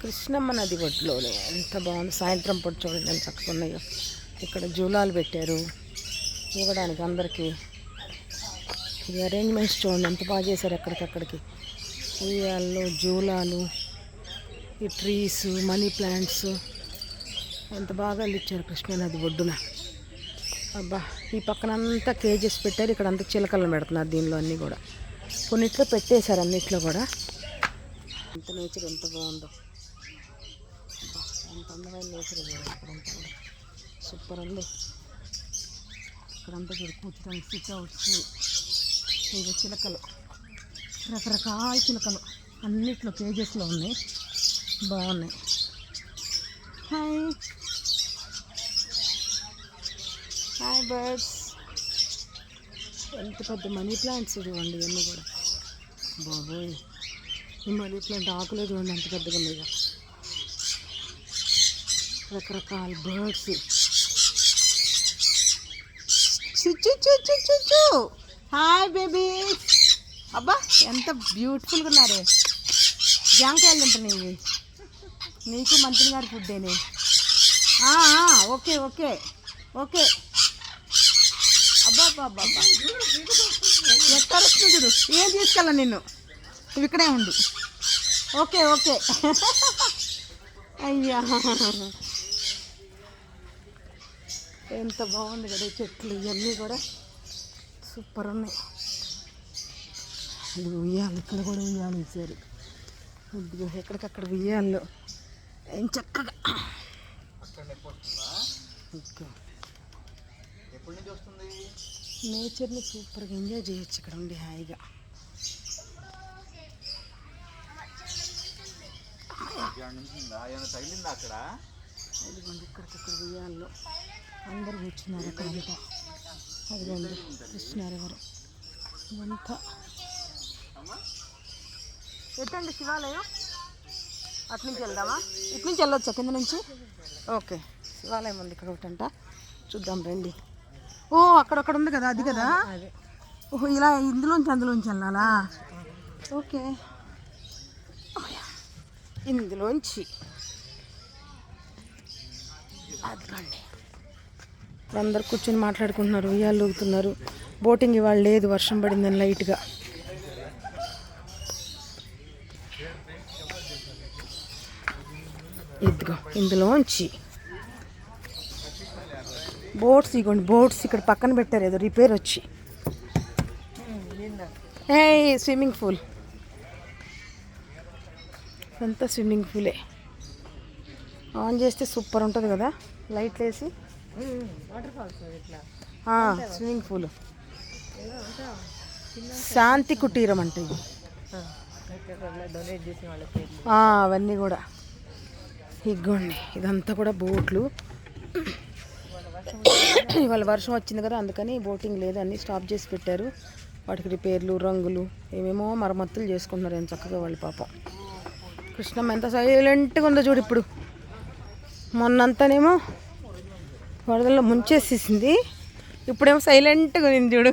కృష్ణమ్మ నది ఒడ్లోనే ఎంత బాగుంది. సాయంత్రం పూట చూడండి ఎంత చక్కగా ఉన్నాయో. ఇక్కడ జూలాలు పెట్టారు ఊగడానికి అందరికీ. ఈ అరేంజ్మెంట్స్ చూడండి ఎంత బాగా చేశారు. ఎక్కడికక్కడికి ఉయ్యాళ్ళు, జూలాలు, ఈ ట్రీస్, మనీ ప్లాంట్స్ ఎంత బాగా ఇచ్చారు కృష్ణానది ఒడ్డున. అబ్బా, ఈ పక్కనంతా కేజెస్ పెట్టారు. ఇక్కడ అంతా చిలకలను పెడుతున్నారు. దీనిలో అన్నీ కూడా కొన్నిట్లో పెట్టేశారు, అన్నిట్లో కూడా. ఎంత నేచర్ ఎంత బాగుందో. ఎంత అందమైన నేచర్ ఇక్కడంతా కూడా సూపర్ ఉంది. ఇక్కడంతా చూడు కూర్చోడానికి సిట్అవుట్స్, ఇంకా చిలకలు, రకరకాల చిలకలు అన్నిట్లో కేజెస్లో ఉన్నాయి. బాగున్నాయి. Hi hi birds. ఎంత పెద్ద మనీ ప్లాంట్స్ చూడండి ఇవన్నీ కూడా. బాబోయ్, ఈ మనీ ప్లాంట్ ఆకులే చూడండి ఎంత పెద్దగా ఉన్నాయో. రకరకాల బర్డ్స్. Hi baby. అబ్బా ఎంత బ్యూటిఫుల్గా ఉన్నారే. జాంకాయలు తింటున్నాయి. నీకు మంత్రి గారి ఫుడ్డేనే. Okay okay okay. అబ్బా అబ్బా అబ్బా అబ్బా, ఎక్కడ వస్తుంది చూడు. ఏం తీసుకెళ్ళా నిన్ను, నువ్వు ఇక్కడే ఉండు. Okay okay. అయ్యా ఎంత బాగుంది కదా చెట్లు. ఇవన్నీ కూడా సూపర్ ఉన్నాయి. ఇది ఉయ్యాలి, ఇక్కడ కూడా ఉయ్యాలి ఇచ్చారు. ఇదిగో ఎక్కడికక్కడ ఉయ్యాలు ఏం చక్కగా. నేచర్ని సూపర్గా ఎంజాయ్ చేయొచ్చు ఇక్కడ ఉండి హాయిగా. అదిగోండి ఇక్కడికక్కడ ఉయ్యాల్లో అందరు కూర్చున్నారు. అక్కడంతా అదిగోండి కృష్ణారెవరు ఇదంతా. ఎట్టండి శివాలయం? అటు నుంచి వెళ్దామా? ఇటు నుంచి వెళ్ళొచ్చా కింద నుంచి? ఓకే, శివాలయం ఉంది ఇక్కడ ఒకటంట. చూద్దాం రండి. ఓ అక్కడక్కడ ఉంది కదా, అది కదా. ఓహో, ఇలా అందులోంచి వెళ్ళాలా? ఓకే, ఇందులోంచి అదిగండి. ఇప్పుడు అందరు కూర్చొని మాట్లాడుకుంటున్నారు, ఉయ్యాలు ఊగుతున్నారు. బోటింగ్ ఇవాళ లేదు, వర్షం పడిందని లైట్గా. ఇదిగో ఇందులోంచి బోట్స్. ఇగోండి బోట్స్ ఇక్కడ పక్కన పెట్టారు, ఏదో రిపేర్ వచ్చి. స్విమ్మింగ్ పూల్, అంతా స్విమ్మింగ్ పూలే. ఆన్ చేస్తే సూపర్ ఉంటుంది కదా, లైట్లు వేసి. స్విమ్మింగ్ పూల్ శాంతి కుటీరం అంటే ఇది. అవన్నీ కూడా ఇగోండి. ఇదంతా కూడా బోట్లు. ఇవాళ వర్షం వచ్చింది కదా, అందుకని బోటింగ్ లేదు, అన్నీ స్టాప్ చేసి పెట్టారు. వాటికి రిపేర్లు, రంగులు, ఏమేమో మరమ్మతులు చేసుకుంటున్నారు. ఏం చక్కగా వాళ్ళు పాపం. కృష్ణమ్మ ఎంత సైలెంట్గా ఉందో చూడు. ఇప్పుడు మొన్నంతానేమో వరదల్లో ముంచేసేసింది, ఇప్పుడేమో సైలెంట్గా ఉంది చూడు.